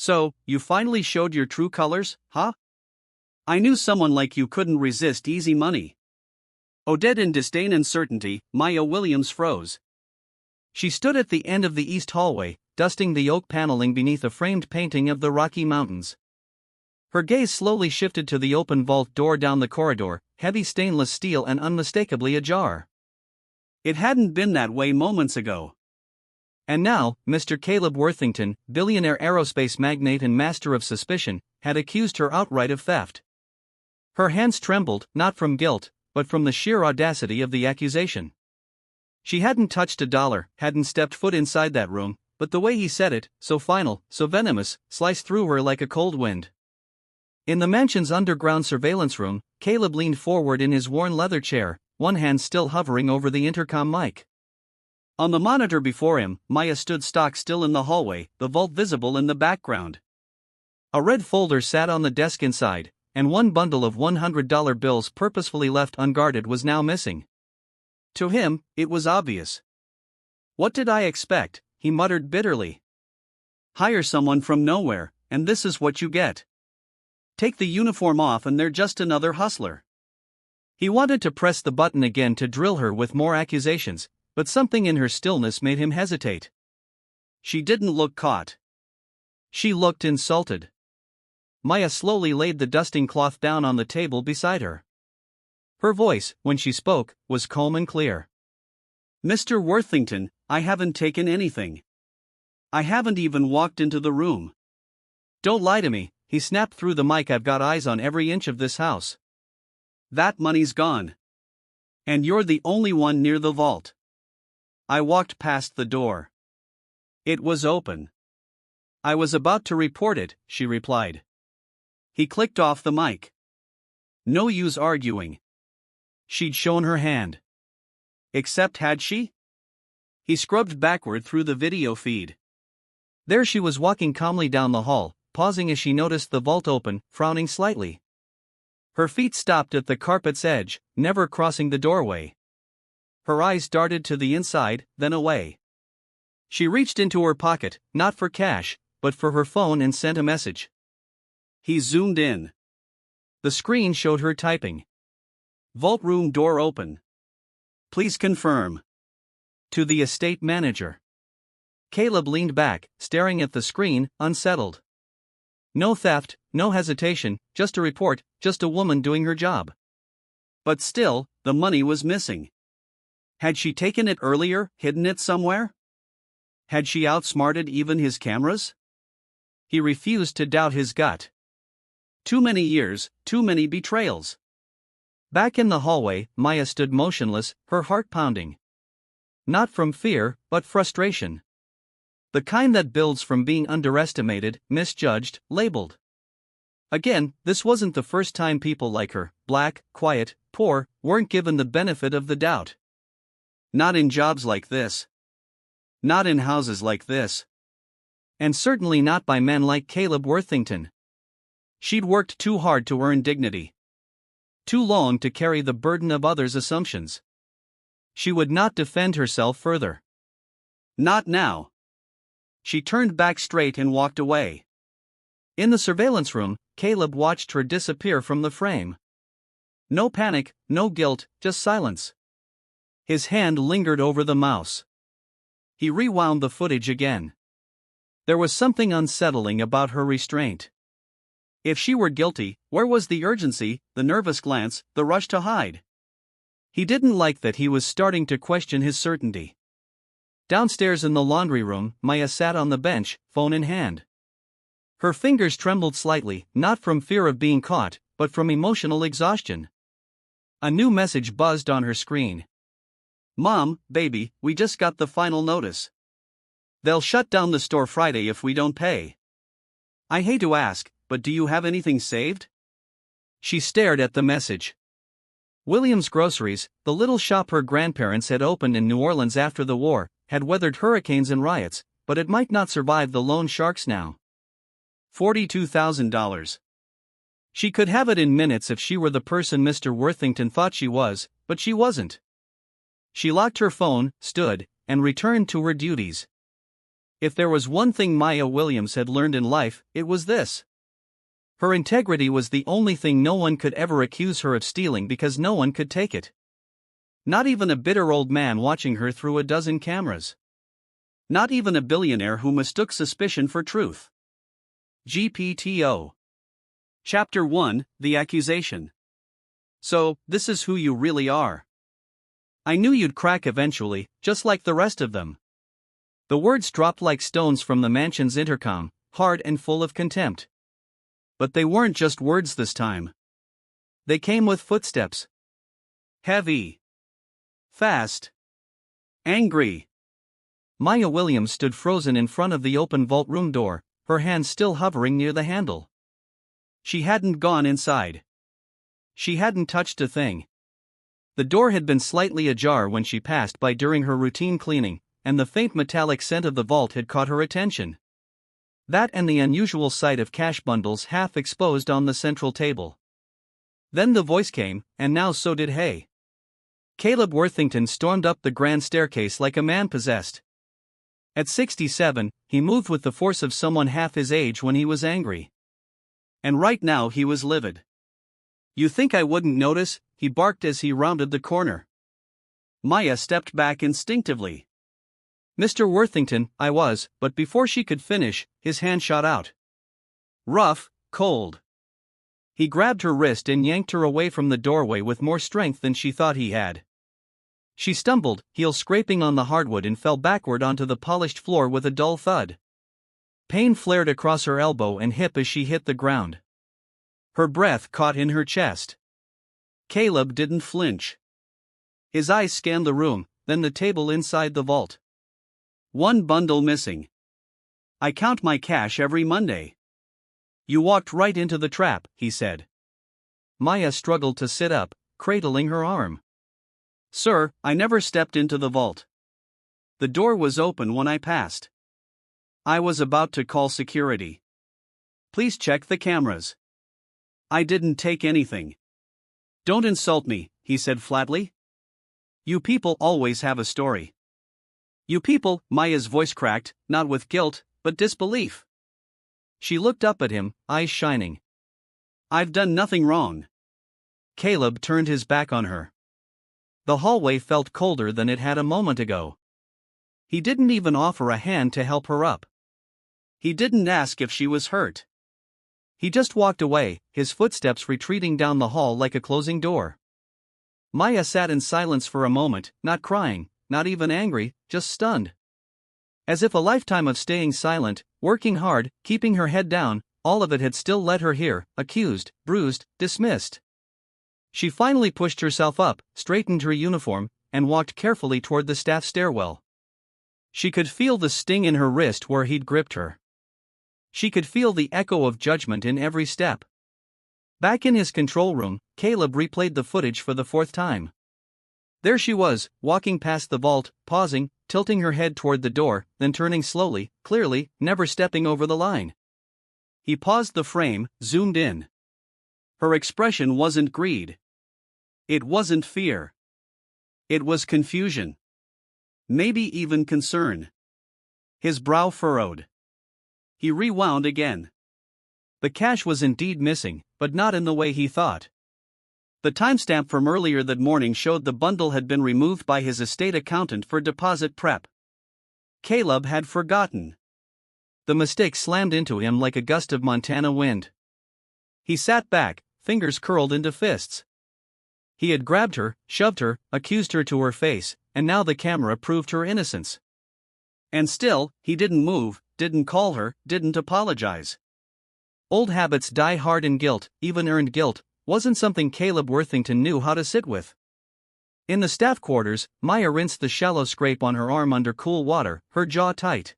So, you finally showed your true colors, huh? I knew someone like you couldn't resist easy money. Odette in disdain and certainty, Maya Williams froze. She stood at the end of the east hallway, dusting the oak paneling beneath a framed painting of the Rocky Mountains. Her gaze slowly shifted to the open vault door down the corridor, heavy stainless steel and unmistakably ajar. It hadn't been that way moments ago. And now, Mr. Caleb Worthington, billionaire aerospace magnate and master of suspicion, had accused her outright of theft. Her hands trembled, not from guilt, but from the sheer audacity of the accusation. She hadn't touched a dollar, hadn't stepped foot inside that room, but the way he said it, so final, so venomous, sliced through her like a cold wind. In the mansion's underground surveillance room, Caleb leaned forward in his worn leather chair, one hand still hovering over the intercom mic. On the monitor before him, Maya stood stock still in the hallway, the vault visible in the background. A red folder sat on the desk inside, and one bundle of $100 bills purposefully left unguarded was now missing. To him, it was obvious. What did I expect? He muttered bitterly. Hire someone from nowhere, and this is what you get. Take the uniform off and they're just another hustler. He wanted to press the button again to drill her with more accusations, but something in her stillness made him hesitate. She didn't look caught. She looked insulted. Maya slowly laid the dusting cloth down on the table beside her. Her voice, when she spoke, was calm and clear. Mr. Worthington, I haven't taken anything. I haven't even walked into the room. Don't lie to me, he snapped through the mic. I've got eyes on every inch of this house. That money's gone. And you're the only one near the vault. I walked past the door. It was open. I was about to report it, she replied. He clicked off the mic. No use arguing. She'd shown her hand. Except had she? He scrubbed backward through the video feed. There she was walking calmly down the hall, pausing as she noticed the vault open, frowning slightly. Her feet stopped at the carpet's edge, never crossing the doorway. Her eyes darted to the inside, then away. She reached into her pocket, not for cash, but for her phone and sent a message. He zoomed in. The screen showed her typing. Vault room door open. Please confirm. To the estate manager. Caleb leaned back, staring at the screen, unsettled. No theft, no hesitation, just a report, just a woman doing her job. But still, the money was missing. Had she taken it earlier, hidden it somewhere? Had she outsmarted even his cameras? He refused to doubt his gut. Too many years, too many betrayals. Back in the hallway, Maya stood motionless, her heart pounding. Not from fear, but frustration. The kind that builds from being underestimated, misjudged, labeled. Again, this wasn't the first time people like her, black, quiet, poor, weren't given the benefit of the doubt. Not in jobs like this. Not in houses like this. And certainly not by men like Caleb Worthington. She'd worked too hard to earn dignity. Too long to carry the burden of others' assumptions. She would not defend herself further. Not now. She turned back straight and walked away. In the surveillance room, Caleb watched her disappear from the frame. No panic, no guilt, just silence. His hand lingered over the mouse. He rewound the footage again. There was something unsettling about her restraint. If she were guilty, where was the urgency, the nervous glance, the rush to hide? He didn't like that he was starting to question his certainty. Downstairs in the laundry room, Maya sat on the bench, phone in hand. Her fingers trembled slightly, not from fear of being caught, but from emotional exhaustion. A new message buzzed on her screen. Mom, baby, we just got the final notice. They'll shut down the store Friday if we don't pay. I hate to ask, but do you have anything saved? She stared at the message. Williams Groceries, the little shop her grandparents had opened in New Orleans after the war, had weathered hurricanes and riots, but it might not survive the loan sharks now. $42,000. She could have it in minutes if she were the person Mr. Worthington thought she was, but she wasn't. She locked her phone, stood, and returned to her duties. If there was one thing Maya Williams had learned in life, it was this. Her integrity was the only thing no one could ever accuse her of stealing because no one could take it. Not even a bitter old man watching her through a dozen cameras. Not even a billionaire who mistook suspicion for truth. GPTO. Chapter 1, The Accusation. So, this is who you really are. I knew you'd crack eventually, just like the rest of them. The words dropped like stones from the mansion's intercom, hard and full of contempt. But they weren't just words this time. They came with footsteps. Heavy. Fast. Angry. Maya Williams stood frozen in front of the open vault room door, her hands still hovering near the handle. She hadn't gone inside. She hadn't touched a thing. The door had been slightly ajar when she passed by during her routine cleaning, and the faint metallic scent of the vault had caught her attention. That and the unusual sight of cash bundles half exposed on the central table. Then the voice came, and now so did Hay. Caleb Worthington stormed up the grand staircase like a man possessed. At 67, he moved with the force of someone half his age when he was angry. And right now he was livid. You think I wouldn't notice? He barked as he rounded the corner. Maya stepped back instinctively. Mr. Worthington, I was, but before she could finish, his hand shot out. Rough, cold. He grabbed her wrist and yanked her away from the doorway with more strength than she thought he had. She stumbled, heels scraping on the hardwood, and fell backward onto the polished floor with a dull thud. Pain flared across her elbow and hip as she hit the ground. Her breath caught in her chest. Caleb didn't flinch. His eyes scanned the room, then the table inside the vault. One bundle missing. I count my cash every Monday. You walked right into the trap, he said. Maya struggled to sit up, cradling her arm. Sir, I never stepped into the vault. The door was open when I passed. I was about to call security. Please check the cameras. I didn't take anything. Don't insult me, he said flatly. You people always have a story. You people, Maya's voice cracked, not with guilt, but disbelief. She looked up at him, eyes shining. I've done nothing wrong. Caleb turned his back on her. The hallway felt colder than it had a moment ago. He didn't even offer a hand to help her up. He didn't ask if she was hurt. He just walked away, his footsteps retreating down the hall like a closing door. Maya sat in silence for a moment, not crying, not even angry, just stunned. As if a lifetime of staying silent, working hard, keeping her head down, all of it had still led her here, accused, bruised, dismissed. She finally pushed herself up, straightened her uniform, and walked carefully toward the staff stairwell. She could feel the sting in her wrist where he'd gripped her. She could feel the echo of judgment in every step. Back in his control room, Caleb replayed the footage for the fourth time. There she was, walking past the vault, pausing, tilting her head toward the door, then turning slowly, clearly, never stepping over the line. He paused the frame, zoomed in. Her expression wasn't greed. It wasn't fear. It was confusion. Maybe even concern. His brow furrowed. He rewound again. The cash was indeed missing, but not in the way he thought. The timestamp from earlier that morning showed the bundle had been removed by his estate accountant for deposit prep. Caleb had forgotten. The mistake slammed into him like a gust of Montana wind. He sat back, fingers curled into fists. He had grabbed her, shoved her, accused her to her face, and now the camera proved her innocence. And still, he didn't move, didn't call her, didn't apologize. Old habits die hard, and guilt, even earned guilt, wasn't something Caleb Worthington knew how to sit with. In the staff quarters, Maya rinsed the shallow scrape on her arm under cool water, her jaw tight.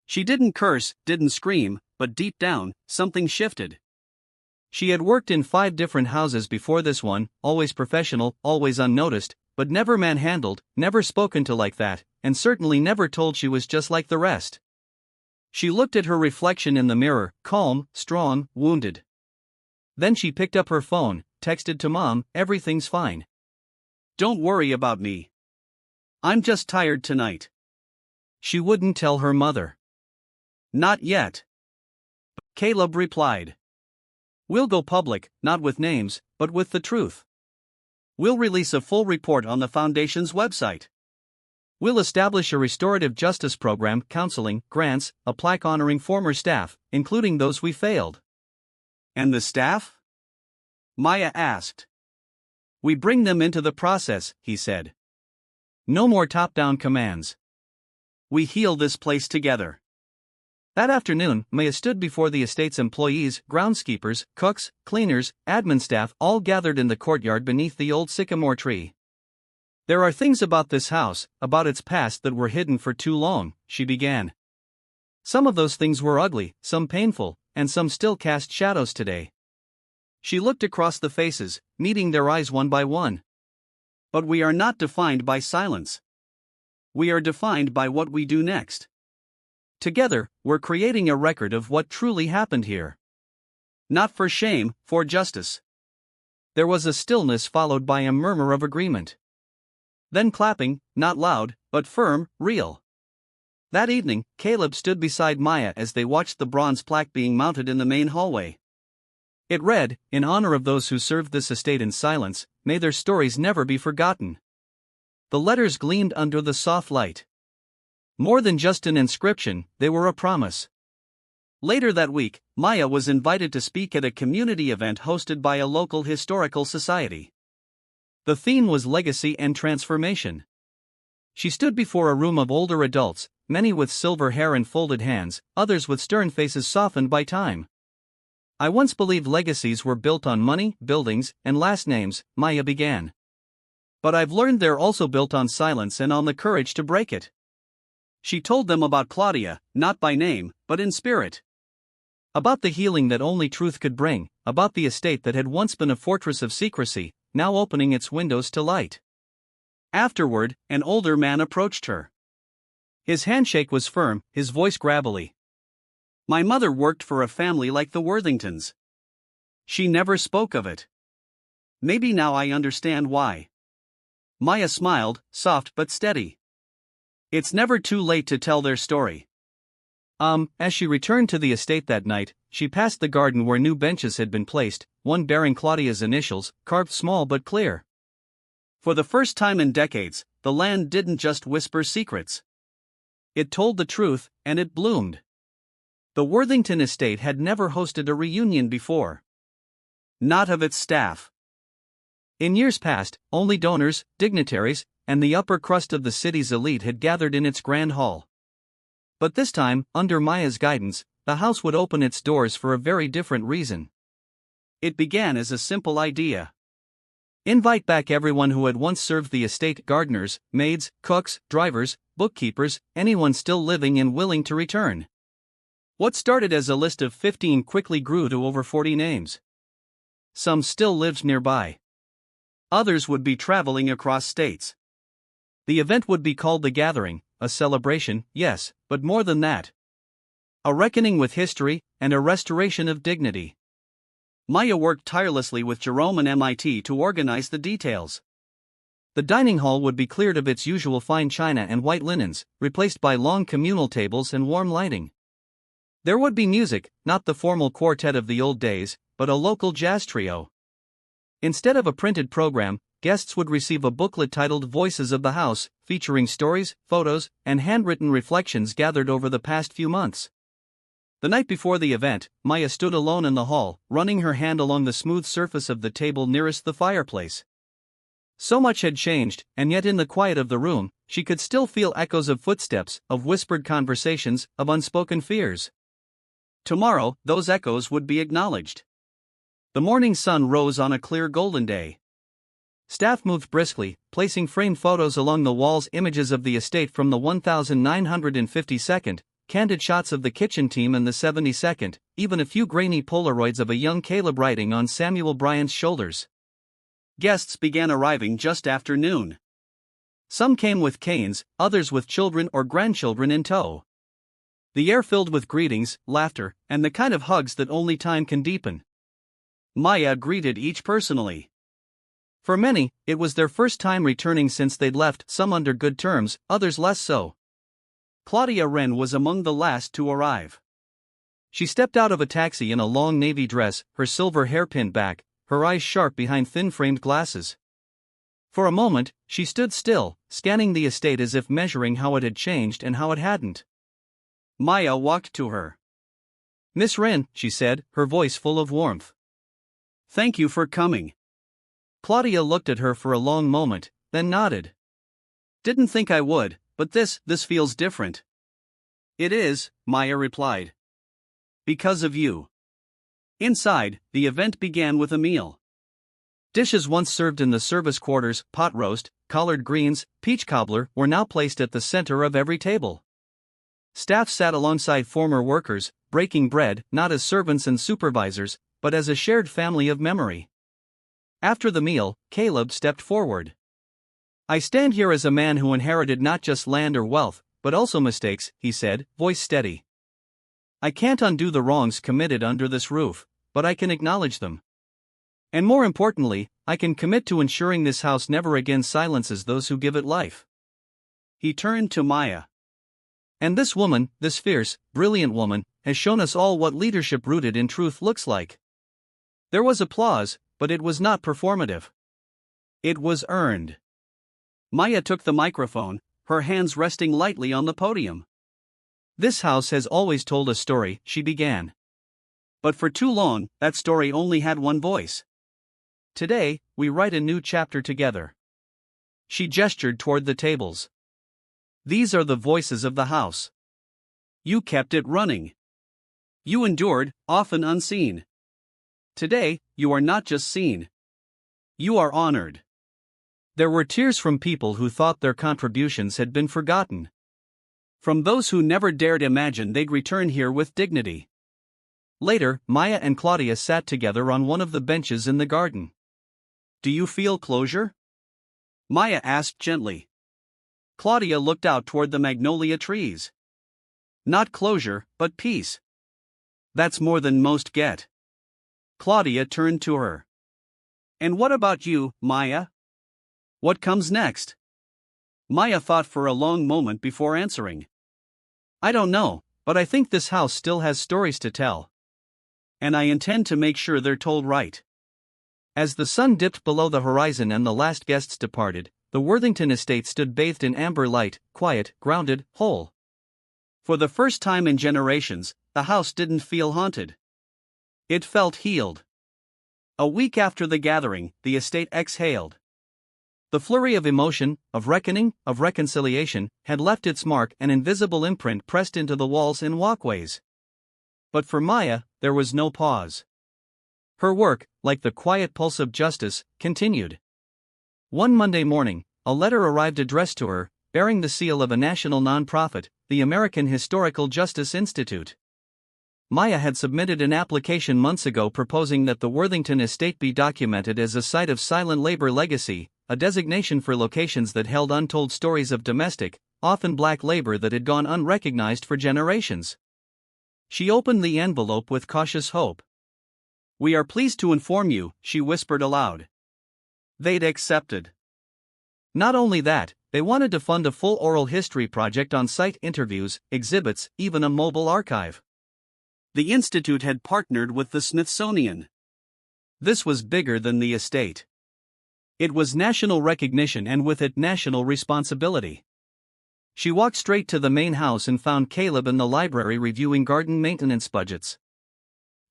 She didn't curse, didn't scream, but deep down, something shifted. She had worked in 5 different houses before this one, always professional, always unnoticed, but never manhandled, never spoken to like that, and certainly never told she was just like the rest. She looked at her reflection in the mirror, calm, strong, wounded. Then she picked up her phone, texted to Mom, "Everything's fine. Don't worry about me. I'm just tired tonight." She wouldn't tell her mother. Not yet. Caleb replied. We'll go public, not with names, but with the truth. We'll release a full report on the Foundation's website. We'll establish a restorative justice program, counseling, grants, a plaque honoring former staff, including those we failed. And the staff? Maya asked. We bring them into the process, he said. No more top-down commands. We heal this place together. That afternoon, Maya stood before the estate's employees, groundskeepers, cooks, cleaners, admin staff, all gathered in the courtyard beneath the old sycamore tree. There are things about this house, about its past, that were hidden for too long, she began. Some of those things were ugly, some painful, and some still cast shadows today. She looked across the faces, meeting their eyes one by one. But we are not defined by silence. We are defined by what we do next. Together, we're creating a record of what truly happened here. Not for shame, for justice. There was a stillness followed by a murmur of agreement. Then clapping, not loud, but firm, real. That evening, Caleb stood beside Maya as they watched the bronze plaque being mounted in the main hallway. It read, in honor of those who served this estate in silence, may their stories never be forgotten. The letters gleamed under the soft light. More than just an inscription, they were a promise. Later that week, Maya was invited to speak at a community event hosted by a local historical society. The theme was legacy and transformation. She stood before a room of older adults, many with silver hair and folded hands, others with stern faces softened by time. I once believed legacies were built on money, buildings, and last names, Maya began. But I've learned they're also built on silence and on the courage to break it. She told them about Claudia, not by name, but in spirit. About the healing that only truth could bring, about the estate that had once been a fortress of secrecy, now opening its windows to light. Afterward, an older man approached her. His handshake was firm, his voice gravelly. My mother worked for a family like the Worthingtons. She never spoke of it. Maybe now I understand why. Maya smiled, soft but steady. It's never too late to tell their story. As she returned to the estate that night, she passed the garden where new benches had been placed, one bearing Claudia's initials, carved small but clear. For the first time in decades, the land didn't just whisper secrets. It told the truth, and it bloomed. The Worthington estate had never hosted a reunion before. Not of its staff. In years past, only donors, dignitaries, and the upper crust of the city's elite had gathered in its grand hall. But this time, under Maya's guidance, the house would open its doors for a very different reason. It began as a simple idea. Invite back everyone who had once served the estate: gardeners, maids, cooks, drivers, bookkeepers, anyone still living and willing to return. What started as a list of 15 quickly grew to over 40 names. Some still lived nearby. Others would be traveling across states. The event would be called The Gathering, a celebration, yes, but more than that. A reckoning with history, and a restoration of dignity. Maya worked tirelessly with Jerome and MIT to organize the details. The dining hall would be cleared of its usual fine china and white linens, replaced by long communal tables and warm lighting. There would be music, not the formal quartet of the old days, but a local jazz trio. Instead of a printed program, guests would receive a booklet titled Voices of the House, featuring stories, photos, and handwritten reflections gathered over the past few months. The night before the event, Maya stood alone in the hall, running her hand along the smooth surface of the table nearest the fireplace. So much had changed, and yet in the quiet of the room, she could still feel echoes of footsteps, of whispered conversations, of unspoken fears. Tomorrow, those echoes would be acknowledged. The morning sun rose on a clear golden day. Staff moved briskly, placing framed photos along the walls, images of the estate from the 1952nd, candid shots of the kitchen team and the 72nd, even a few grainy Polaroids of a young Caleb riding on Samuel Bryant's shoulders. Guests began arriving just after noon. Some came with canes, others with children or grandchildren in tow. The air filled with greetings, laughter, and the kind of hugs that only time can deepen. Maya greeted each personally. For many, it was their first time returning since they'd left, some under good terms, others less so. Claudia Wren was among the last to arrive. She stepped out of a taxi in a long navy dress, her silver hair pinned back, her eyes sharp behind thin-framed glasses. For a moment, she stood still, scanning the estate as if measuring how it had changed and how it hadn't. Maya walked to her. "Miss Wren," she said, her voice full of warmth. "Thank you for coming." Claudia looked at her for a long moment, then nodded. "Didn't think I would, but this feels different." "It is," Maya replied. "Because of you." Inside, the event began with a meal. Dishes once served in the service quarters, pot roast, collard greens, peach cobbler, were now placed at the center of every table. Staff sat alongside former workers, breaking bread, not as servants and supervisors, but as a shared family of memory. After the meal, Caleb stepped forward. "I stand here as a man who inherited not just land or wealth, but also mistakes," he said, voice steady. "I can't undo the wrongs committed under this roof, but I can acknowledge them. And more importantly, I can commit to ensuring this house never again silences those who give it life." He turned to Maya. "And this woman, this fierce, brilliant woman, has shown us all what leadership rooted in truth looks like." There was applause, but it was not performative. It was earned. Maya took the microphone, her hands resting lightly on the podium. "This house has always told a story," she began. "But for too long, that story only had one voice. Today, we write a new chapter together." She gestured toward the tables. "These are the voices of the house. You kept it running. You endured, often unseen. Today, you are not just seen. You are honored." There were tears from people who thought their contributions had been forgotten. From those who never dared imagine they'd return here with dignity. Later, Maya and Claudia sat together on one of the benches in the garden. "Do you feel closure?" Maya asked gently. Claudia looked out toward the magnolia trees. "Not closure, but peace. That's more than most get." Claudia turned to her. "And what about you, Maya? What comes next?" Maya thought for a long moment before answering. "I don't know, but I think this house still has stories to tell. And I intend to make sure they're told right." As the sun dipped below the horizon and the last guests departed, the Worthington estate stood bathed in amber light, quiet, grounded, whole. For the first time in generations, the house didn't feel haunted. It felt healed. A week after the gathering, the estate exhaled. The flurry of emotion, of reckoning, of reconciliation, had left its mark, an invisible imprint pressed into the walls and walkways. But for Maya, there was no pause. Her work, like the quiet pulse of justice, continued. One Monday morning, a letter arrived addressed to her, bearing the seal of a national nonprofit, the American Historical Justice Institute. Maya had submitted an application months ago proposing that the Worthington estate be documented as a site of silent labor legacy, a designation for locations that held untold stories of domestic, often black labor that had gone unrecognized for generations. She opened the envelope with cautious hope. "We are pleased to inform you," she whispered aloud. They'd accepted. Not only that, they wanted to fund a full oral history project on site, interviews, exhibits, even a mobile archive. The institute had partnered with the Smithsonian. This was bigger than the estate. It was national recognition and with it national responsibility. She walked straight to the main house and found Caleb in the library reviewing garden maintenance budgets.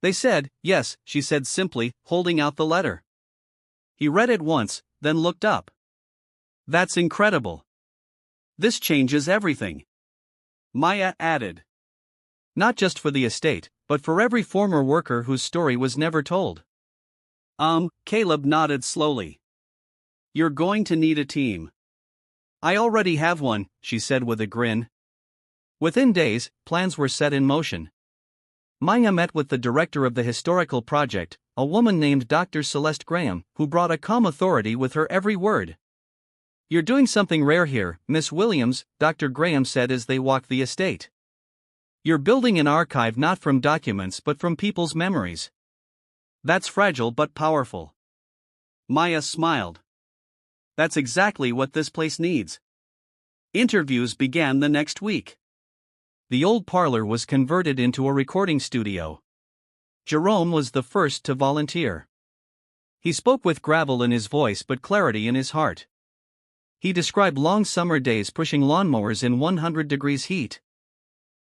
"They said, yes," she said simply, holding out the letter. He read it once, then looked up. "That's incredible. This changes everything," Maya added. "Not just for the estate, but for every former worker whose story was never told." Caleb nodded slowly. "You're going to need a team." "I already have one," she said with a grin. Within days, plans were set in motion. Maya met with the director of the historical project, a woman named Dr. Celeste Graham, who brought a calm authority with her every word. "You're doing something rare here, Miss Williams," Dr. Graham said as they walked the estate. "You're building an archive not from documents but from people's memories. That's fragile but powerful." Maya smiled. "That's exactly what this place needs." Interviews began the next week. The old parlor was converted into a recording studio. Jerome was the first to volunteer. He spoke with gravel in his voice but clarity in his heart. He described long summer days pushing lawnmowers in 100 degrees heat.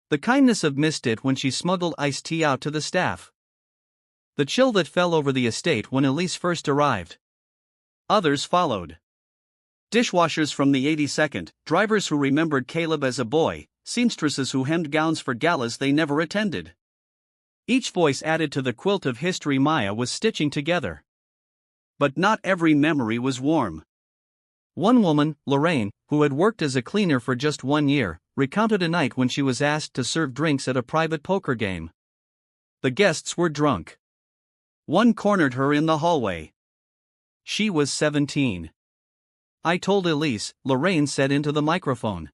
The kindness of Miss did when she smuggled iced tea out to the staff. The chill that fell over the estate when Elise first arrived. Others followed. Dishwashers from the 82nd, drivers who remembered Caleb as a boy, seamstresses who hemmed gowns for galas they never attended. Each voice added to the quilt of history Maya was stitching together. But not every memory was warm. One woman, Lorraine, who had worked as a cleaner for just 1 year, recounted a night when she was asked to serve drinks at a private poker game. The guests were drunk. One cornered her in the hallway. She was 17. I told Elise, Lorraine said into the microphone.